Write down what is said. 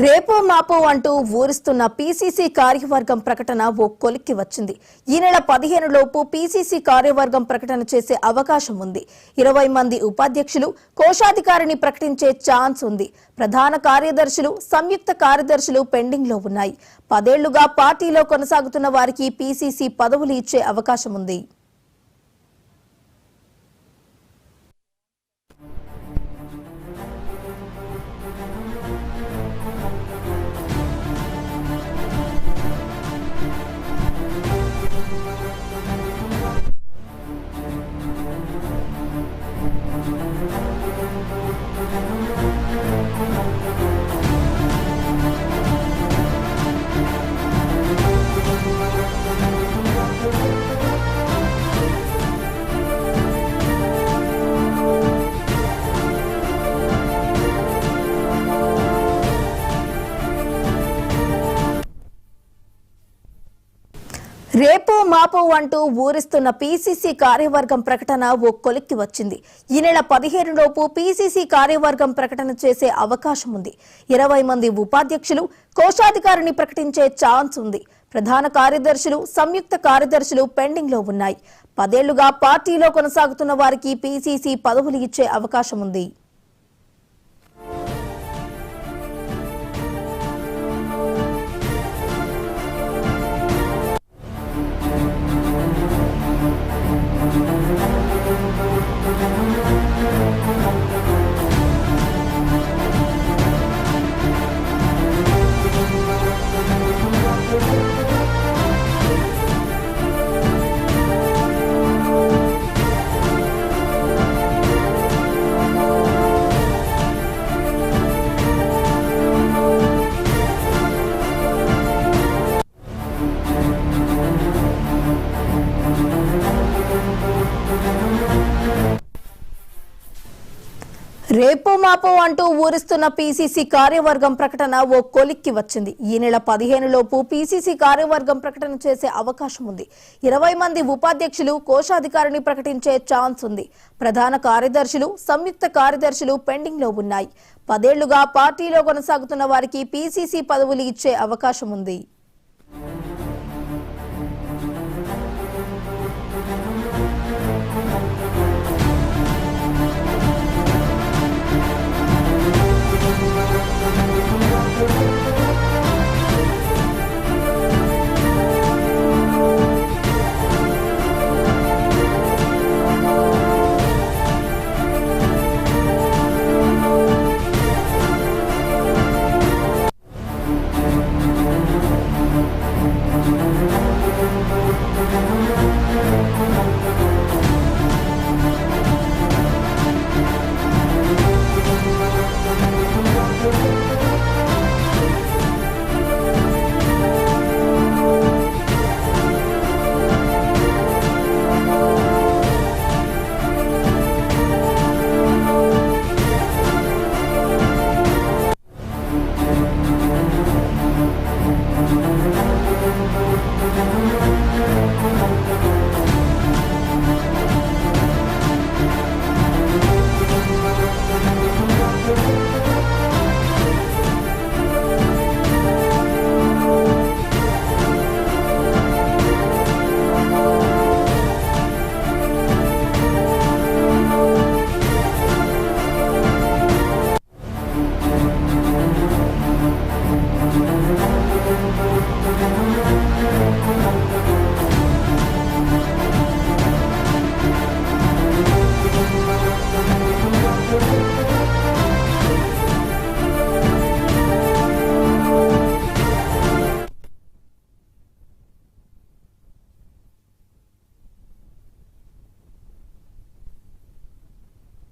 రేపో మాపో అంటూ ఊరిస్తున్న పీసీసీ కార్యవర్గం ప్రకటన ఓ కొలిక్కి వచ్చింది. ఈ నెల 15 లోపు పీసీసీ కార్యవర్గం ప్రకటన చేసే అవకాశం ఉంది. 20 మంది ఉపాధ్యక్షులు, కోశాధికారిని ప్రకటించే ఛాన్స్ ఉంది. ప్రధాన కార్యదర్శులు, సంయుక్త కార్యదర్శులు పెండింగ్ లో ఉన్నాయి. 10 ఏళ్లుగా పార్టీలో కొనసాగుతున్న వారికి పీసీసీ పదవులు ఇచ్చే అవకాశం ఉంది. రేపో మాపో అంటూ ఊరిస్తున్న పీసీసీ కార్యవర్గం ప్రకటన ఓ కొలిక్కి వచ్చింది. ఈ నెల 15 లోపు పీసీసీ కార్యవర్గం ప్రకటన చేసే అవకాశం ఉంది. 20 మంది ఉపాధ్యక్షులు, కోశాధికారిని ప్రకటించే ఛాన్స్ ఉంది. ప్రధాన కార్యదర్శులు, సంయుక్త కార్యదర్శులు పెండింగ్ లో ఉన్నాయి. 10 ఏళ్లుగా పార్టీలో కొనసాగుతున్న వారికి పీసీసీ పదవులు ఇచ్చే అవకాశం ఉంది. రేపో మాపో అంటూ ఊరిస్తున్న పీసీసీ కార్యవర్గం ప్రకటన ఓ కొలిక్కి వచ్చింది. ఈ నెల 15 లోపు పీసీసీ కార్యవర్గం ప్రకటన చేసే అవకాశం ఉంది. 20 మంది ఉపాధ్యక్షులు, కోశాధికారిని ప్రకటించే ఛాన్స్ ఉంది. ప్రధాన కార్యదర్శులు, సంయుక్త కార్యదర్శులు పెండింగ్ లో ఉన్నాయి. 10 ఏళ్లుగా పార్టీలో కొనసాగుతున్న వారికి పీసీసీ పదవులు ఇచ్చే అవకాశం ఉంది.